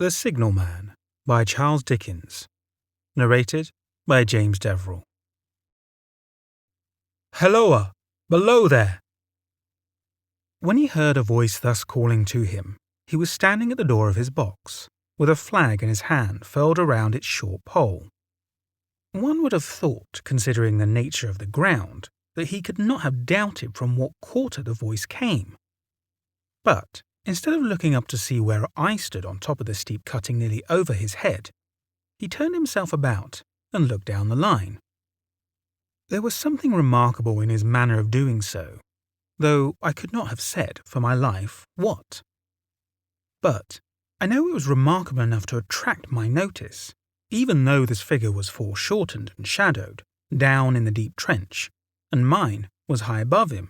The Signal Man by Charles Dickens. Narrated by James Deverell. "Helloa! Below there!" When he heard a voice thus calling to him, he was standing at the door of his box, with a flag in his hand furled around its short pole. One would have thought, considering the nature of the ground, that he could not have doubted from what quarter the voice came. But instead of looking up to see where I stood on top of the steep cutting nearly over his head, he turned himself about and looked down the line. There was something remarkable in his manner of doing so, though I could not have said, for my life, what. But I know it was remarkable enough to attract my notice, even though this figure was foreshortened and shadowed, down in the deep trench, and mine was high above him,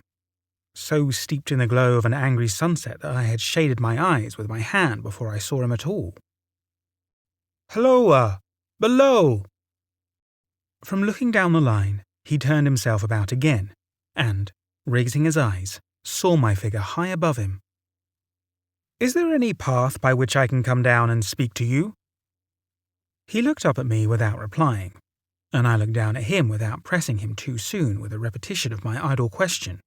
so steeped in the glow of an angry sunset that I had shaded my eyes with my hand before I saw him at all. "Helloa! Below!" From looking down the line, he turned himself about again, and, raising his eyes, saw my figure high above him. "Is there any path by which I can come down and speak to you?" He looked up at me without replying, and I looked down at him without pressing him too soon with a repetition of my idle question.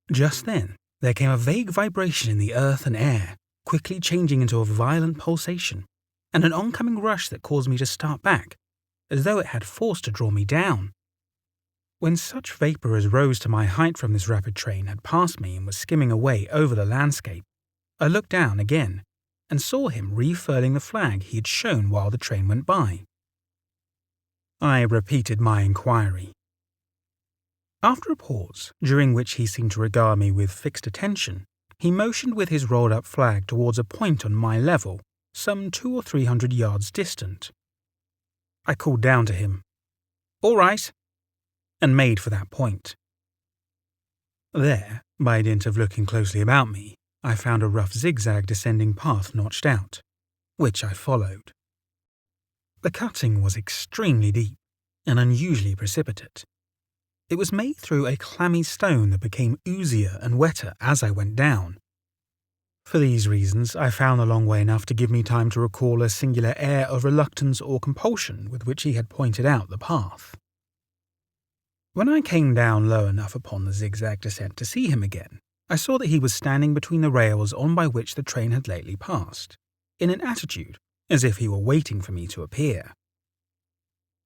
Just then, there came a vague vibration in the earth and air, quickly changing into a violent pulsation, and an oncoming rush that caused me to start back, as though it had force to draw me down. When such vapour as rose to my height from this rapid train had passed me and was skimming away over the landscape, I looked down again and saw him refurling the flag he had shown while the train went by. I repeated my inquiry. After a pause, during which he seemed to regard me with fixed attention, he motioned with his rolled-up flag towards a point on my level, some 200 or 300 yards distant. I called down to him, "All right," and made for that point. There, by dint of looking closely about me, I found a rough zigzag descending path notched out, which I followed. The cutting was extremely deep and unusually precipitate. It was made through a clammy stone that became oozier and wetter as I went down. For these reasons, I found the long way enough to give me time to recall a singular air of reluctance or compulsion with which he had pointed out the path. When I came down low enough upon the zigzag descent to see him again, I saw that he was standing between the rails on by which the train had lately passed, in an attitude as if he were waiting for me to appear.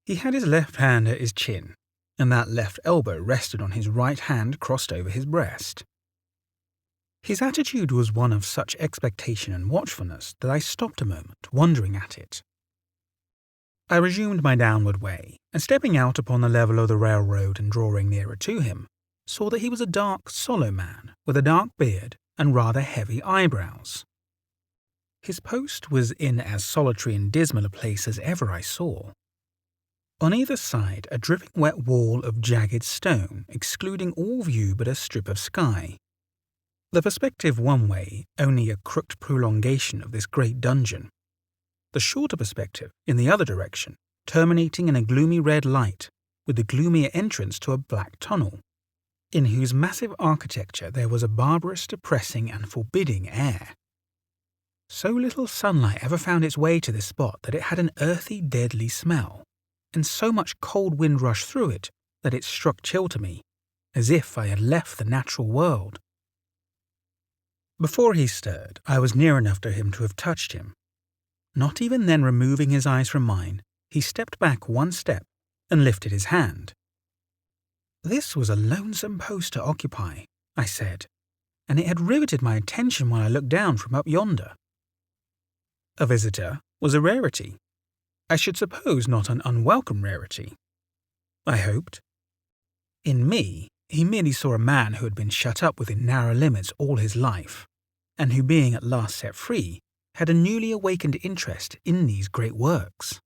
He had his left hand at his chin, and that left elbow rested on his right hand crossed over his breast. His attitude was one of such expectation and watchfulness that I stopped a moment, wondering at it. I resumed my downward way, and stepping out upon the level of the railroad and drawing nearer to him, saw that he was a dark, sallow man with a dark beard and rather heavy eyebrows. His post was in as solitary and dismal a place as ever I saw. On either side, a dripping wet wall of jagged stone, excluding all view but a strip of sky. The perspective one way only a crooked prolongation of this great dungeon. The shorter perspective, in the other direction, terminating in a gloomy red light, with the gloomier entrance to a black tunnel, in whose massive architecture there was a barbarous, depressing, and forbidding air. So little sunlight ever found its way to this spot that it had an earthy, deadly smell, and so much cold wind rushed through it that it struck chill to me, as if I had left the natural world. Before he stirred, I was near enough to him to have touched him. Not even then removing his eyes from mine, he stepped back one step and lifted his hand. "This was a lonesome post to occupy," I said, and it had riveted my attention while I looked down from up yonder. A visitor was a rarity. I should suppose not an unwelcome rarity. I hoped. In me, he merely saw a man who had been shut up within narrow limits all his life, and who, being at last set free, had a newly awakened interest in these great works.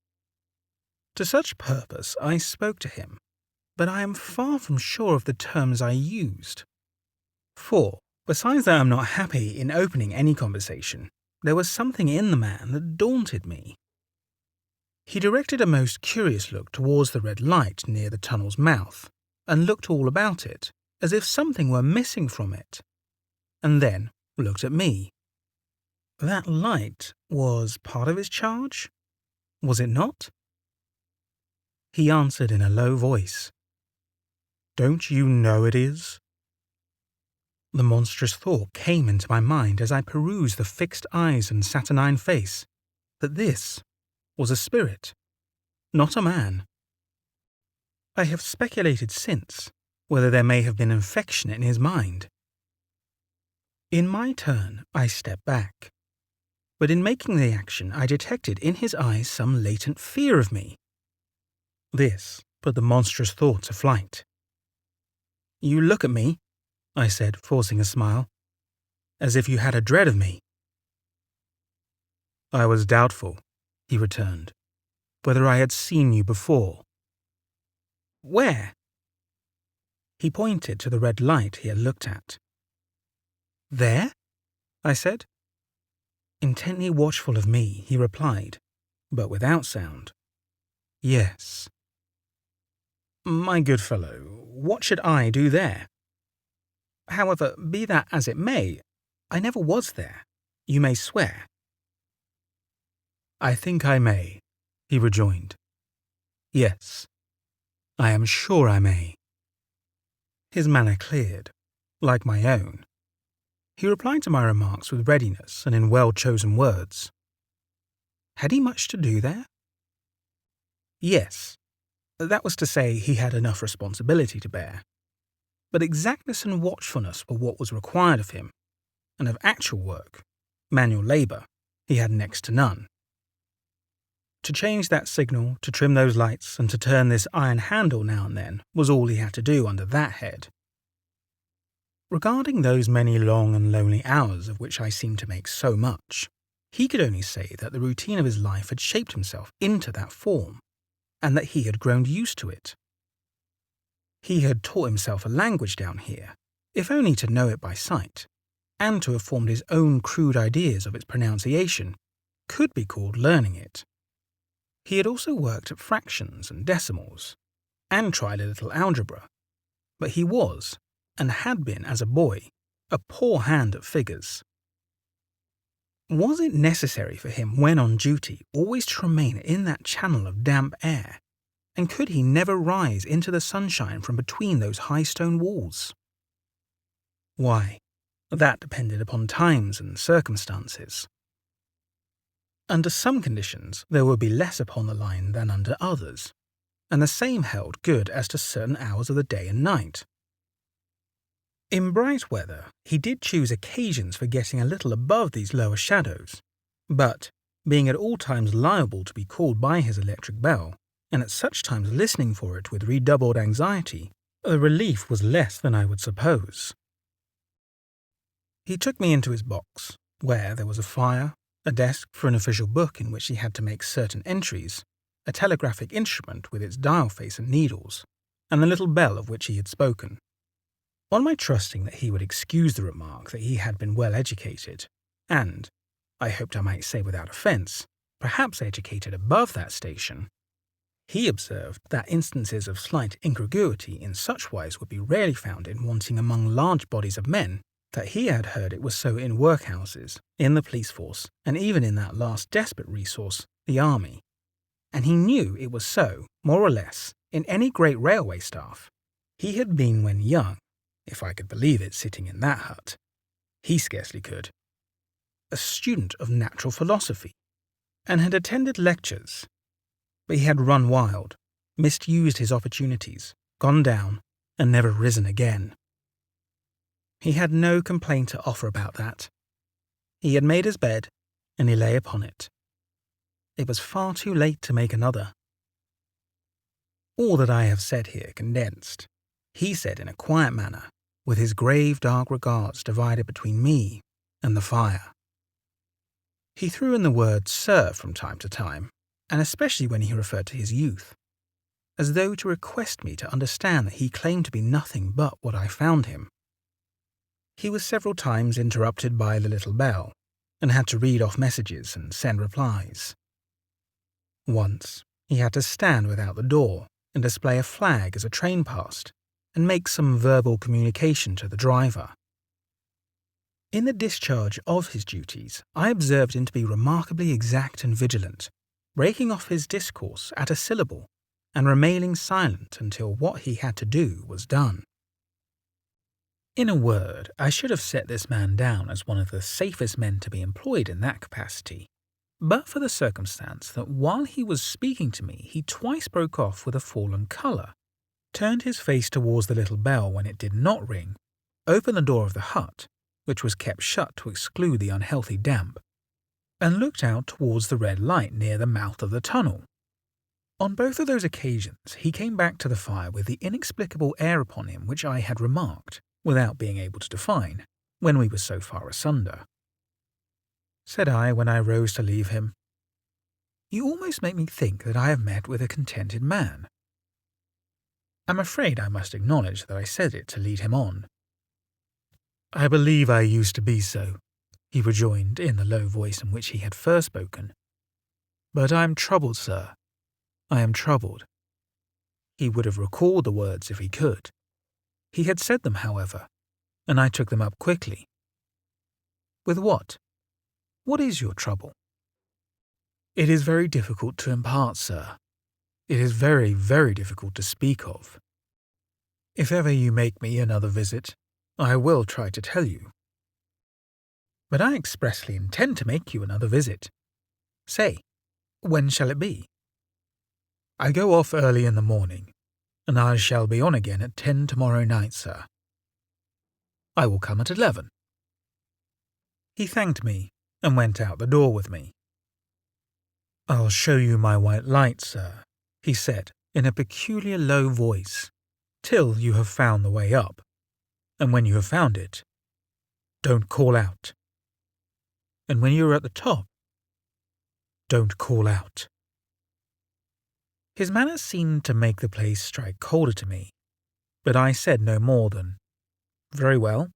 To such purpose I spoke to him, but I am far from sure of the terms I used. For, besides that I am not happy in opening any conversation, there was something in the man that daunted me. He directed a most curious look towards the red light near the tunnel's mouth, and looked all about it, as if something were missing from it, and then looked at me. That light was part of his charge, was it not? He answered in a low voice. Don't you know it is? The monstrous thought came into my mind as I perused the fixed eyes and saturnine face, that this was a spirit, not a man. I have speculated since whether there may have been infection in his mind. In my turn, I stepped back, but in making the action I detected in his eyes some latent fear of me. This put the monstrous thought to flight. You look at me, I said, forcing a smile, as if you had a dread of me. I was doubtful, he returned, whether I had seen you before. Where? He pointed to the red light he had looked at. There? I said. Intently watchful of me, he replied, but without sound. Yes. My good fellow, what should I do there? However, be that as it may, I never was there. You may swear. I think I may, he rejoined. Yes, I am sure I may. His manner cleared, like my own. He replied to my remarks with readiness and in well-chosen words. Had he much to do there? Yes. That was to say, he had enough responsibility to bear. But exactness and watchfulness were what was required of him, and of actual work, manual labour, he had next to none. To change that signal, to trim those lights, and to turn this iron handle now and then was all he had to do under that head. Regarding those many long and lonely hours of which I seemed to make so much, he could only say that the routine of his life had shaped himself into that form, and that he had grown used to it. He had taught himself a language down here, if only to know it by sight, and to have formed his own crude ideas of its pronunciation could be called learning it. He had also worked at fractions and decimals, and tried a little algebra, but he was, and had been as a boy, a poor hand at figures. Was it necessary for him when on duty always to remain in that channel of damp air, and could he never rise into the sunshine from between those high stone walls? Why, that depended upon times and circumstances. Under some conditions there would be less upon the line than under others, and the same held good as to certain hours of the day and night. In bright weather, he did choose occasions for getting a little above these lower shadows, but, being at all times liable to be called by his electric bell, and at such times listening for it with redoubled anxiety, the relief was less than I would suppose. He took me into his box, where there was a fire, a desk for an official book in which he had to make certain entries, a telegraphic instrument with its dial face and needles, and the little bell of which he had spoken. On my trusting that he would excuse the remark that he had been well educated, and, I hoped I might say without offence, perhaps educated above that station, he observed that instances of slight incongruity in such wise would be rarely found in wanting among large bodies of men, that he had heard it was so in workhouses, in the police force, and even in that last desperate resource, the army. And he knew it was so, more or less, in any great railway staff. He had been when young, if I could believe it sitting in that hut. He scarcely could. A student of natural philosophy, and had attended lectures. But he had run wild, misused his opportunities, gone down, and never risen again. He had no complaint to offer about that. He had made his bed, and he lay upon it. It was far too late to make another. All that I have said here condensed, he said in a quiet manner, with his grave dark regards divided between me and the fire. He threw in the word "sir" from time to time, and especially when he referred to his youth, as though to request me to understand that he claimed to be nothing but what I found him. He was several times interrupted by the little bell, and had to read off messages and send replies. Once, he had to stand without the door and display a flag as a train passed, and make some verbal communication to the driver. In the discharge of his duties, I observed him to be remarkably exact and vigilant, breaking off his discourse at a syllable and remaining silent until what he had to do was done. In a word, I should have set this man down as one of the safest men to be employed in that capacity, but for the circumstance that while he was speaking to me, he twice broke off with a fallen colour, turned his face towards the little bell when it did not ring, opened the door of the hut, which was kept shut to exclude the unhealthy damp, and looked out towards the red light near the mouth of the tunnel. On both of those occasions, he came back to the fire with the inexplicable air upon him which I had remarked, without being able to define, when we were so far asunder. Said I when I rose to leave him, "You almost make me think that I have met with a contented man." I'm afraid I must acknowledge that I said it to lead him on. "I believe I used to be so," he rejoined in the low voice in which he had first spoken. "But I am troubled, sir. I am troubled." He would have recalled the words if he could. He had said them, however, and I took them up quickly. "With what? What is your trouble?" "It is very difficult to impart, sir. It is very, very difficult to speak of. If ever you make me another visit, I will try to tell you." "But I expressly intend to make you another visit. Say, when shall it be?" "I go off early in the morning, and I shall be on again at 10 tomorrow night, sir." "I will come at 11. He thanked me and went out the door with me. "I'll show you my white light, sir," he said in a peculiar low voice, "till you have found the way up. And when you have found it, don't call out. And when you are at the top, don't call out." His manner seemed to make the place strike colder to me, but I said no more than, "Very well.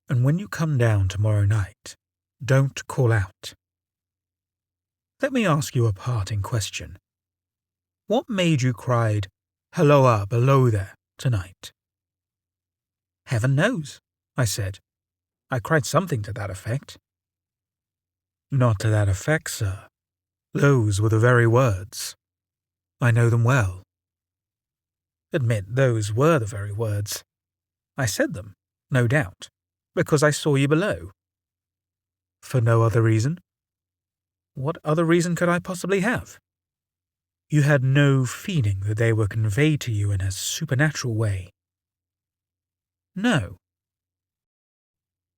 And when you come down tomorrow night, don't call out. Let me ask you a parting question. What made you cry, 'Halloa, below there,' tonight?" "Heaven knows," I said. "I cried something to that effect." "Not to that effect, sir. Those were the very words. I know them well." "Admit those were the very words. I said them, no doubt, because I saw you below." "For no other reason?" "What other reason could I possibly have?" "You had no feeling that they were conveyed to you in a supernatural way?" "No."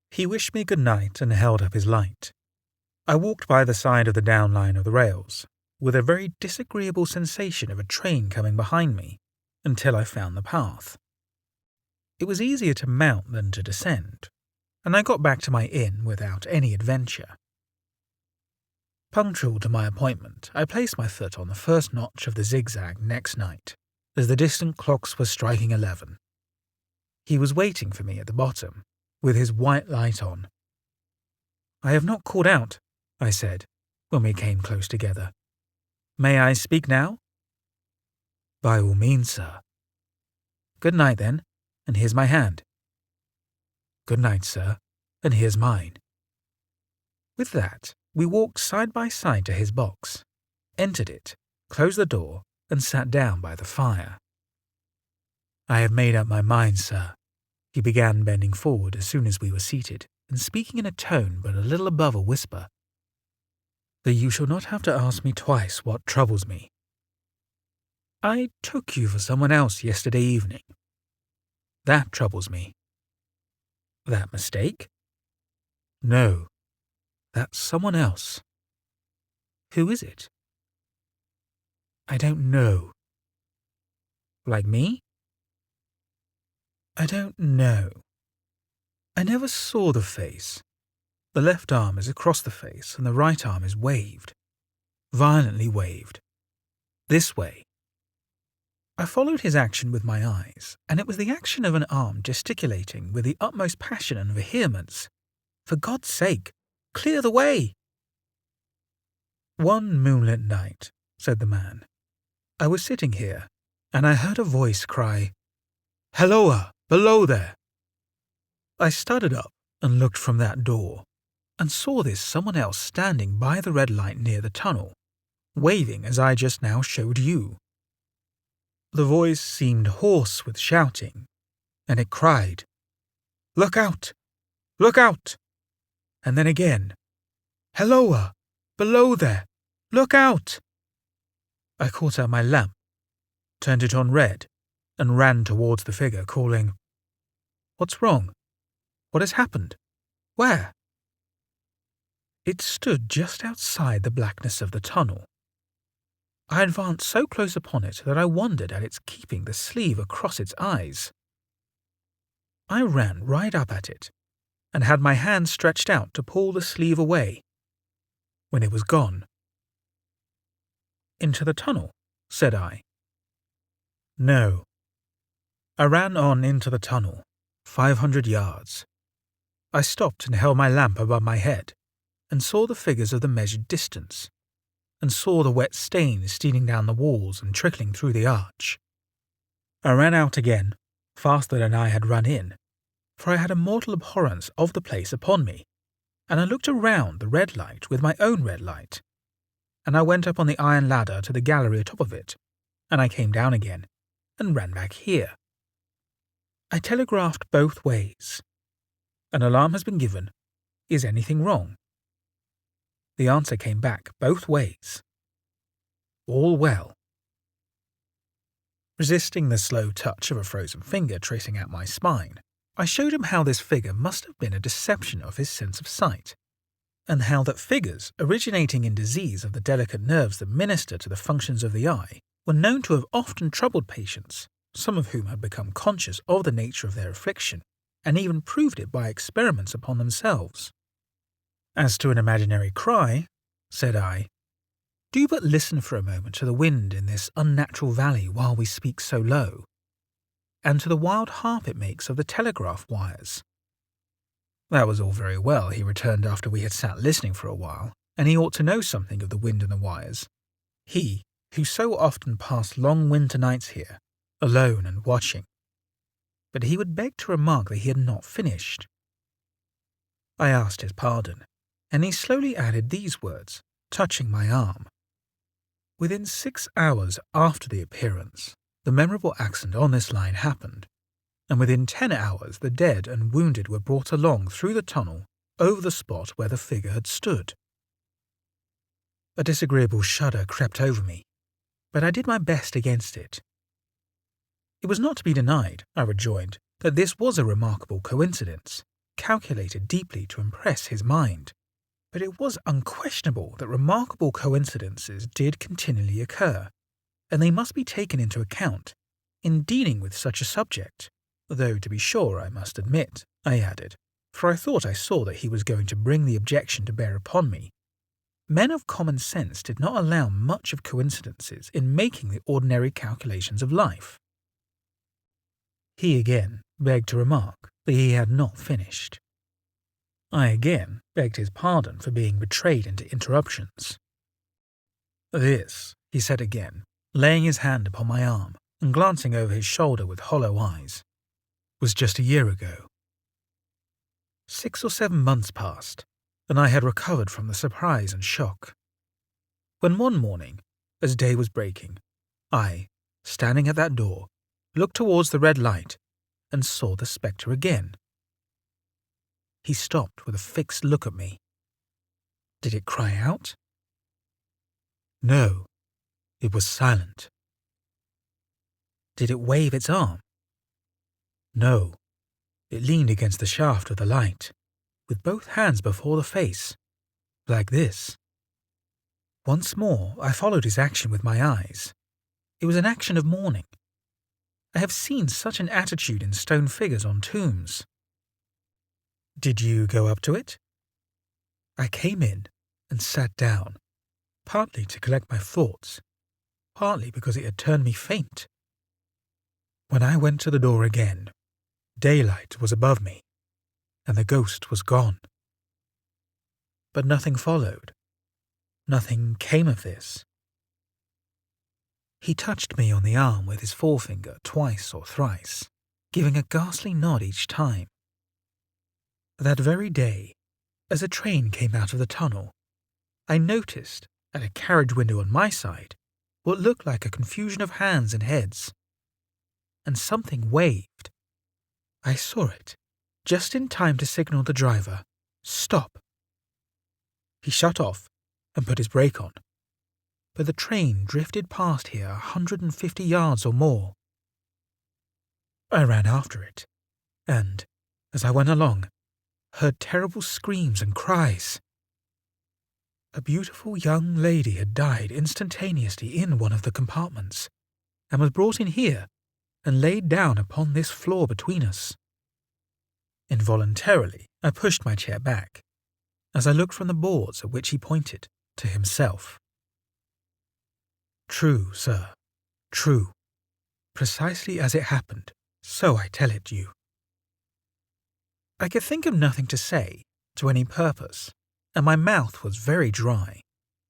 He wished me good night and held up his light. I walked by the side of the down line of the rails, with a very disagreeable sensation of a train coming behind me, until I found the path. It was easier to mount than to descend, and I got back to my inn without any adventure. Punctual to my appointment, I placed my foot on the first notch of the zigzag next night, as the distant clocks were striking 11. He was waiting for me at the bottom, with his white light on. "I have not called out," I said, when we came close together. "May I speak now?" "By all means, sir." "Good night, then, and here's my hand." "Good night, sir, and here's mine." With that, we walked side by side to his box, entered it, closed the door, and sat down by the fire. "I have made up my mind, sir," he began, bending forward as soon as we were seated, and speaking in a tone but a little above a whisper, "that you shall not have to ask me twice what troubles me. I took you for someone else yesterday evening. That troubles me." "That mistake?" "No, that's someone else." "Who is it?" "I don't know." "Like me?" "I don't know. I never saw the face. The left arm is across the face and the right arm is waved. Violently waved. This way." I followed his action with my eyes, and it was the action of an arm gesticulating with the utmost passion and vehemence. "For God's sake, clear the way!" "One moonlit night," said the man, "I was sitting here, and I heard a voice cry, 'Halloa, below there!' I started up and looked from that door, and saw this someone else standing by the red light near the tunnel, waving as I just now showed you. The voice seemed hoarse with shouting, and it cried, "Look out! Look out!" And then again, "Helloa! Below there! Look out!" I caught out my lamp, turned it on red, and ran towards the figure, calling, "What's wrong? What has happened? Where?" It stood just outside the blackness of the tunnel. I advanced so close upon it that I wondered at its keeping the sleeve across its eyes. I ran right up at it, and had my hand stretched out to pull the sleeve away, when it was gone. "Into the tunnel?" said I. "No." I ran on into the tunnel, 500 yards. I stopped and held my lamp above my head, and saw the figures of the measured distance, and saw the wet stains stealing down the walls and trickling through the arch. I ran out again, faster than I had run in, for I had a mortal abhorrence of the place upon me, and I looked around the red light with my own red light, and I went up on the iron ladder to the gallery atop of it, and I came down again, and ran back here. I telegraphed both ways. "An alarm has been given. Is anything wrong?" The answer came back both ways. "All well." Resisting the slow touch of a frozen finger tracing out my spine, I showed him how this figure must have been a deception of his sense of sight, and how that figures originating in disease of the delicate nerves that minister to the functions of the eye were known to have often troubled patients, some of whom had become conscious of the nature of their affliction, and even proved it by experiments upon themselves. "As to an imaginary cry," said I, "do but listen for a moment to the wind in this unnatural valley while we speak so low, and to the wild harp it makes of the telegraph wires." That was all very well, he returned after we had sat listening for a while, and he ought to know something of the wind and the wires. He, who so often passed long winter nights here, alone and watching. But he would beg to remark that he had not finished. I asked his pardon, and he slowly added these words, touching my arm. "Within 6 hours after the appearance, the memorable accident on this line happened, and within 10 hours the dead and wounded were brought along through the tunnel over the spot where the figure had stood." A disagreeable shudder crept over me, but I did my best against it. It was not to be denied, I rejoined, that this was a remarkable coincidence, calculated deeply to impress his mind. But it was unquestionable that remarkable coincidences did continually occur, and they must be taken into account in dealing with such a subject, though to be sure I must admit, I added, for I thought I saw that he was going to bring the objection to bear upon me, men of common sense did not allow much of coincidences in making the ordinary calculations of life. He again begged to remark that he had not finished. I again begged his pardon for being betrayed into interruptions. "This," he said again, laying his hand upon my arm and glancing over his shoulder with hollow eyes, "was just a year ago. 6 or 7 months passed, and I had recovered from the surprise and shock, when one morning, as day was breaking, I, standing at that door, looked towards the red light and saw the spectre again. He stopped with a fixed look at me. Did it cry out? No, it was silent. Did it wave its arm? No, it leaned against the shaft of the light, with both hands before the face, like this. Once more I followed his action with my eyes. It was an action of mourning. I have seen such an attitude in stone figures on tombs. Did you go up to it? I came in and sat down, partly to collect my thoughts, partly because it had turned me faint. When I went to the door again, daylight was above me, and the ghost was gone. But nothing followed. Nothing came of this. He touched me on the arm with his forefinger twice or thrice, giving a ghastly nod each time. That very day, as a train came out of the tunnel, I noticed, at a carriage window on my side, what looked like a confusion of hands and heads. And something waved. I saw it, just in time to signal the driver, "Stop." He shut off and put his brake on, but the train drifted past here 150 yards or more. I ran after it, and, as I went along, heard terrible screams and cries. A beautiful young lady had died instantaneously in one of the compartments, and was brought in here and laid down upon this floor between us. Involuntarily, I pushed my chair back, as I looked from the boards at which he pointed, to himself. True, sir, true. Precisely as it happened, so I tell it you. I could think of nothing to say, to any purpose, and my mouth was very dry.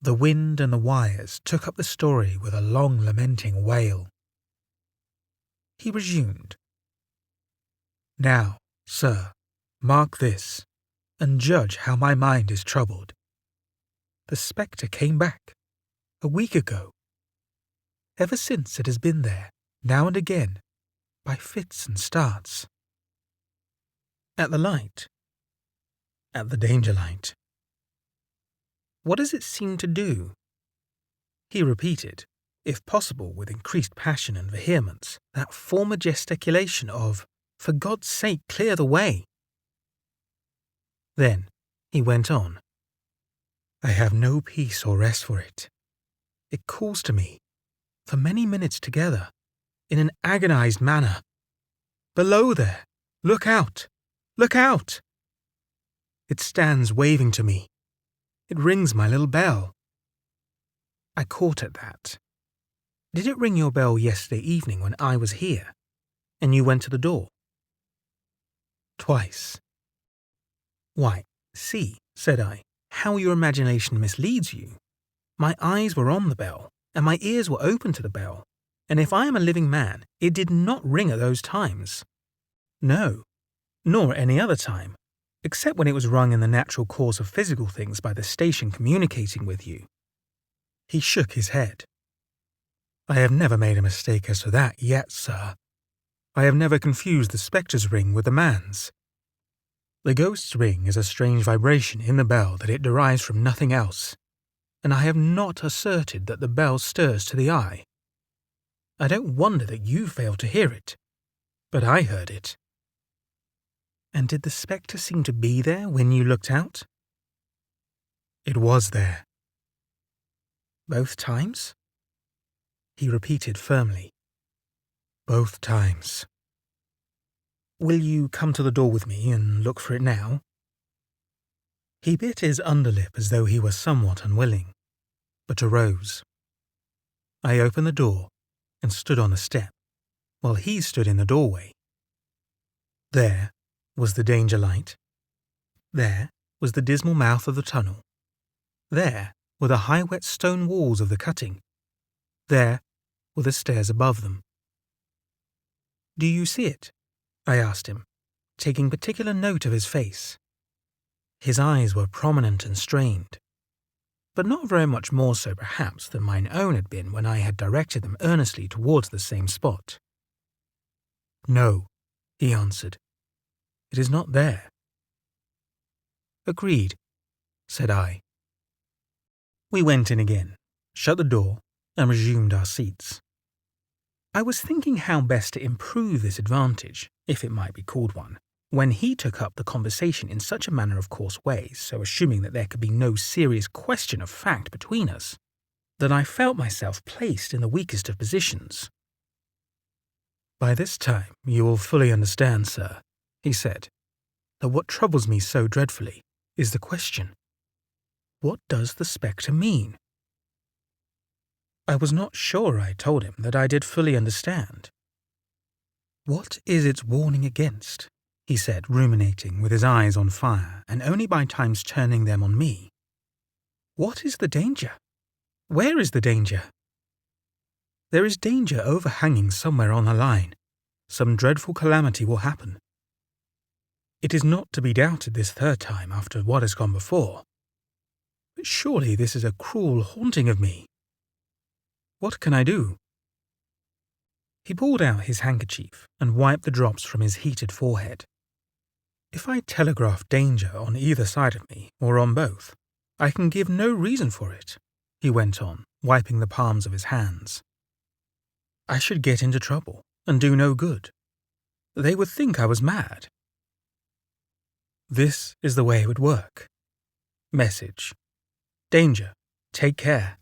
The wind and the wires took up the story with a long lamenting wail. He resumed. Now, sir, mark this, and judge how my mind is troubled. The spectre came back, a week ago. Ever since it has been there, now and again, by fits and starts. At the light. At the danger light. What does it seem to do? He repeated, if possible with increased passion and vehemence, that former gesticulation of, "For God's sake, clear the way." Then he went on. I have no peace or rest for it. It calls to me, for many minutes together, in an agonized manner. Below there, look out! Look out! It stands waving to me. It rings my little bell. I caught at that. Did it ring your bell yesterday evening when I was here, and you went to the door? Twice. Why, see, said I, how your imagination misleads you. My eyes were on the bell, and my ears were open to the bell, and if I am a living man, it did not ring at those times. No, nor any other time, except when it was rung in the natural course of physical things by the station communicating with you. He shook his head. I have never made a mistake as to that yet, sir. I have never confused the spectre's ring with the man's. The ghost's ring is a strange vibration in the bell that it derives from nothing else, and I have not asserted that the bell stirs to the eye. I don't wonder that you failed to hear it, but I heard it. And did the spectre seem to be there when you looked out? It was there. Both times? He repeated firmly. Both times. Will you come to the door with me and look for it now? He bit his underlip as though he were somewhat unwilling, but arose. I opened the door and stood on the step, while he stood in the doorway. There was the danger light. There was the dismal mouth of the tunnel. There were the high wet stone walls of the cutting. There were the stairs above them. Do you see it? I asked him, taking particular note of his face. His eyes were prominent and strained, but not very much more so perhaps than mine own had been when I had directed them earnestly towards the same spot. No, he answered. It is not there. Agreed, said I. We went in again, shut the door, and resumed our seats. I was thinking how best to improve this advantage, if it might be called one, when he took up the conversation in such a matter-of-course way, so assuming that there could be no serious question of fact between us, that I felt myself placed in the weakest of positions. By this time you will fully understand, sir, he said, that what troubles me so dreadfully is the question, what does the spectre mean? I was not sure, I told him, that I did fully understand. What is its warning against? He said, ruminating, with his eyes on fire, and only by times turning them on me. What is the danger? Where is the danger? There is danger overhanging somewhere on the line. Some dreadful calamity will happen. It is not to be doubted this third time after what has gone before. But surely this is a cruel haunting of me. What can I do?" He pulled out his handkerchief and wiped the drops from his heated forehead. "If I telegraph danger on either side of me, or on both, I can give no reason for it," he went on, wiping the palms of his hands. "I should get into trouble and do no good. They would think I was mad. This is the way it would work. Message: danger, take care.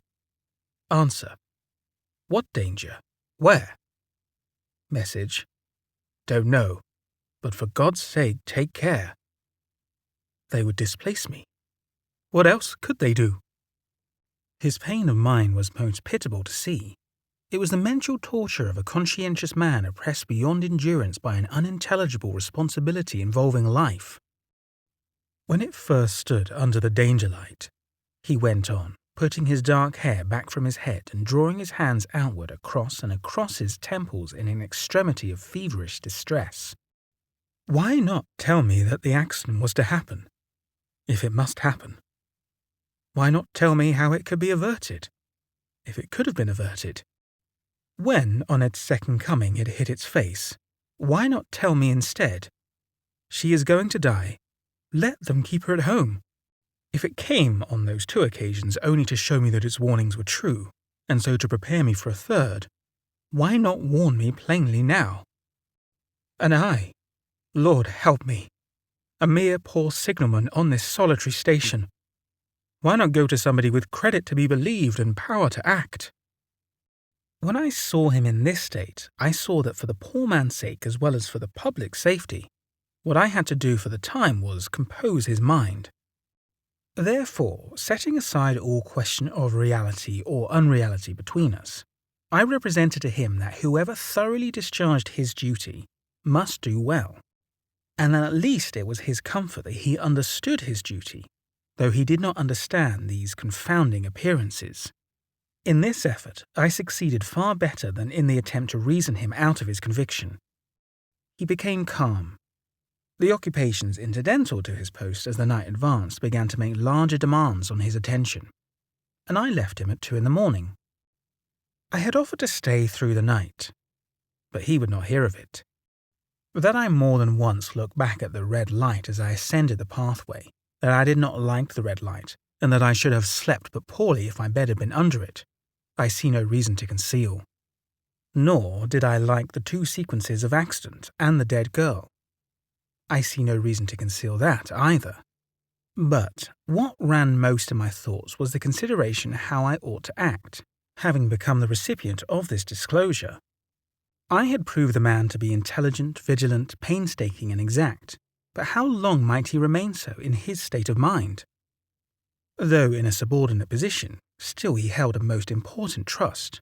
Answer: what danger? Where? Message: don't know, but for God's sake take care. They would displace me. What else could they do?" His pain of mind was most pitiable to see. It was the mental torture of a conscientious man oppressed beyond endurance by an unintelligible responsibility involving life. "When it first stood under the danger light," he went on, putting his dark hair back from his head and drawing his hands outward across and across his temples in an extremity of feverish distress. "Why not tell me that the accident was to happen, if it must happen? Why not tell me how it could be averted, if it could have been averted? When, on its second coming, it hit its face, why not tell me instead, 'She is going to die, let them keep her at home'? If it came on those 2 occasions only to show me that its warnings were true, and so to prepare me for a third, why not warn me plainly now? And I, Lord help me, a mere poor signalman on this solitary station, why not go to somebody with credit to be believed and power to act?" When I saw him in this state, I saw that for the poor man's sake as well as for the public safety, what I had to do for the time was compose his mind. Therefore, setting aside all question of reality or unreality between us, I represented to him that whoever thoroughly discharged his duty must do well, and that at least it was his comfort that he understood his duty, though he did not understand these confounding appearances. In this effort, I succeeded far better than in the attempt to reason him out of his conviction. He became calm. The occupations incidental to his post as the night advanced began to make larger demands on his attention, and I left him at 2 a.m. I had offered to stay through the night, but he would not hear of it. That I more than once looked back at the red light as I ascended the pathway, that I did not like the red light, and that I should have slept but poorly if my bed had been under it, I see no reason to conceal. Nor did I like the 2 sequences of accident and the dead girl. I see no reason to conceal that either. But what ran most in my thoughts was the consideration how I ought to act, having become the recipient of this disclosure. I had proved the man to be intelligent, vigilant, painstaking, and exact, but how long might he remain so in his state of mind? Though in a subordinate position, still he held a most important trust,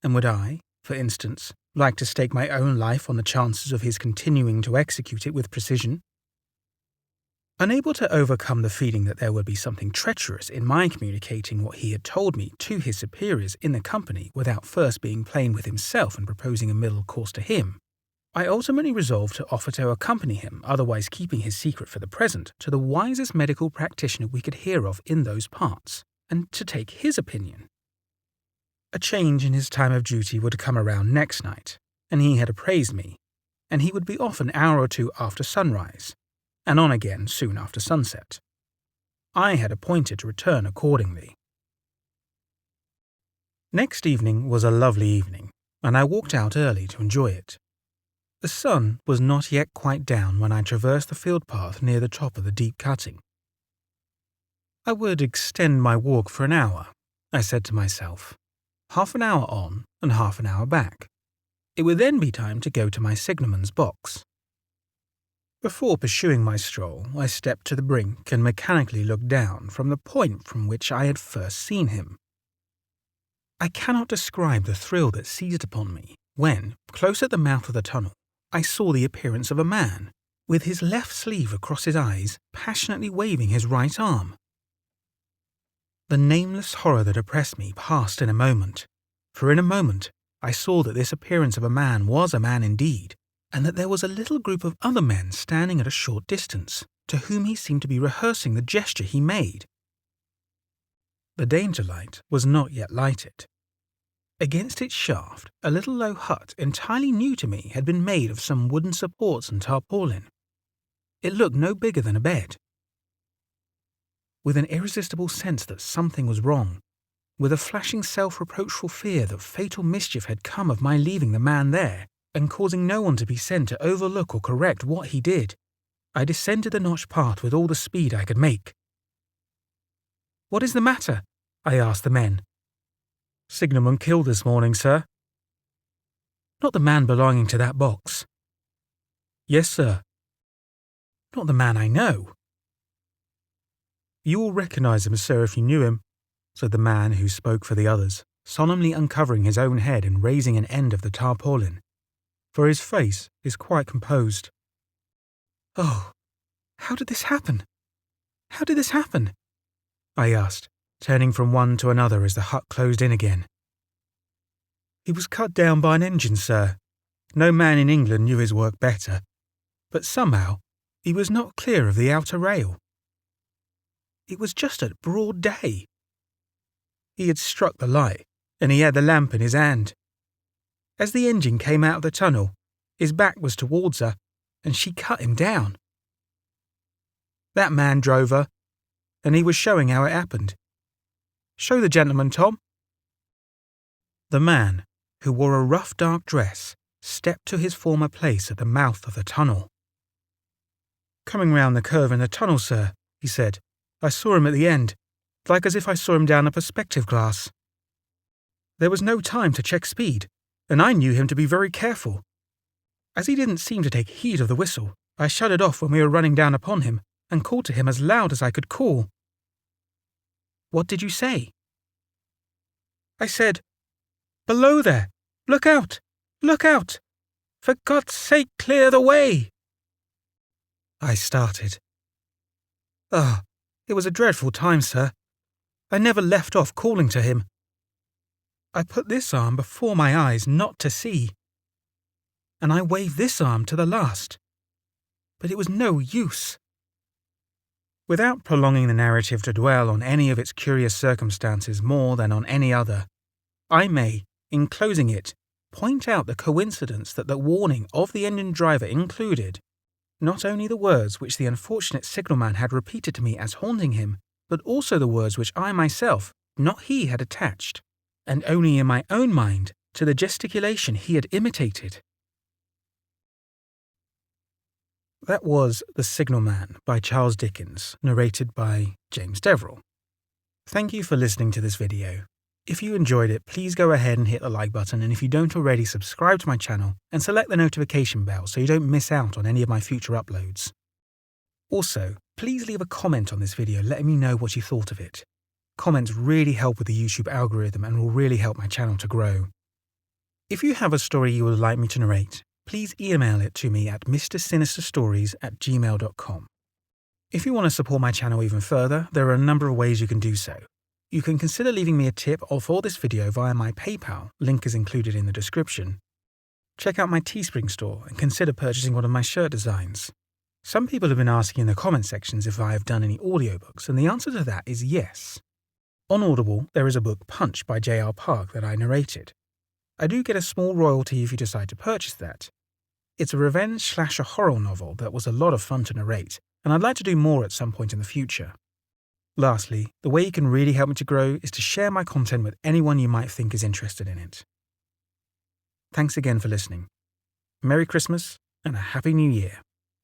and would I, for instance, like to stake my own life on the chances of his continuing to execute it with precision? Unable to overcome the feeling that there would be something treacherous in my communicating what he had told me to his superiors in the company without first being plain with himself and proposing a middle course to him, I ultimately resolved to offer to accompany him, otherwise keeping his secret for the present, to the wisest medical practitioner we could hear of in those parts, and to take his opinion. A change in his time of duty would come around next night, and he had appraised me, and he would be off an hour or 2 after sunrise, and on again soon after sunset. I had appointed to return accordingly. Next evening was a lovely evening, and I walked out early to enjoy it. The sun was not yet quite down when I traversed the field path near the top of the deep cutting. I would extend my walk for an hour, I said to myself, half an hour on and half an hour back. It would then be time to go to my signalman's box. Before pursuing my stroll, I stepped to the brink and mechanically looked down from the point from which I had first seen him. I cannot describe the thrill that seized upon me when, close at the mouth of the tunnel, I saw the appearance of a man, with his left sleeve across his eyes, passionately waving his right arm. The nameless horror that oppressed me passed in a moment, for in a moment I saw that this appearance of a man was a man indeed, and that there was a little group of other men standing at a short distance, to whom he seemed to be rehearsing the gesture he made. The danger light was not yet lighted. Against its shaft, a little low hut entirely new to me had been made of some wooden supports and tarpaulin. It looked no bigger than a bed. With an irresistible sense that something was wrong, with a flashing self-reproachful fear that fatal mischief had come of my leaving the man there and causing no one to be sent to overlook or correct what he did, I descended the notched path with all the speed I could make. "What is the matter?" I asked the men. "Signalman killed this morning, sir." "Not the man belonging to that box?" "Yes, sir." "Not the man I know?" "You will recognize him, sir, if you knew him," said the man who spoke for the others, solemnly uncovering his own head and raising an end of the tarpaulin, for his face is quite composed. "Oh, how did this happen? How did this happen?" I asked, turning from one to another as the hut closed in again. "He was cut down by an engine, sir. No man in England knew his work better, but somehow he was not clear of the outer rail. It was just at broad day. He had struck the light, and he had the lamp in his hand. As the engine came out of the tunnel, his back was towards her, and she cut him down. That man drove her, and he was showing how it happened. Show the gentleman, Tom." The man, who wore a rough dark dress, stepped to his former place at the mouth of the tunnel. "Coming round the curve in the tunnel, sir," he said. "I saw him at the end, like as if I saw him down a perspective glass. There was no time to check speed, and I knew him to be very careful. As he didn't seem to take heed of the whistle, I shut it off when we were running down upon him, and called to him as loud as I could call." "What did you say?" "I said, 'Below there! Look out! Look out! For God's sake, clear the way!'" I started. "Ah, it was a dreadful time, sir. I never left off calling to him. I put this arm before my eyes not to see, and I waved this arm to the last, but it was no use." Without prolonging the narrative to dwell on any of its curious circumstances more than on any other, I may, in closing it, point out the coincidence that the warning of the engine driver included not only the words which the unfortunate signalman had repeated to me as haunting him, but also the words which I myself, not he, had attached, and only in my own mind, to the gesticulation he had imitated. That was The Signalman by Charles Dickens, narrated by James Deverell. Thank you for listening to this video. If you enjoyed it, please go ahead and hit the like button, and if you don't already, subscribe to my channel and select the notification bell so you don't miss out on any of my future uploads. Also, please leave a comment on this video letting me know what you thought of it. Comments really help with the YouTube algorithm and will really help my channel to grow. If you have a story you would like me to narrate, please email it to me at mrsinisterstories@gmail.com. If you want to support my channel even further, there are a number of ways you can do so. You can consider leaving me a tip for this video via my PayPal, link is included in the description. Check out my Teespring store and consider purchasing one of my shirt designs. Some people have been asking in the comment sections if I have done any audiobooks, and the answer to that is yes. On Audible, there is a book Punch by J.R. Park that I narrated. I do get a small royalty if you decide to purchase that. It's a revenge/horror novel that was a lot of fun to narrate, and I'd like to do more at some point in the future. Lastly, the way you can really help me to grow is to share my content with anyone you might think is interested in it. Thanks again for listening. Merry Christmas and a Happy New Year.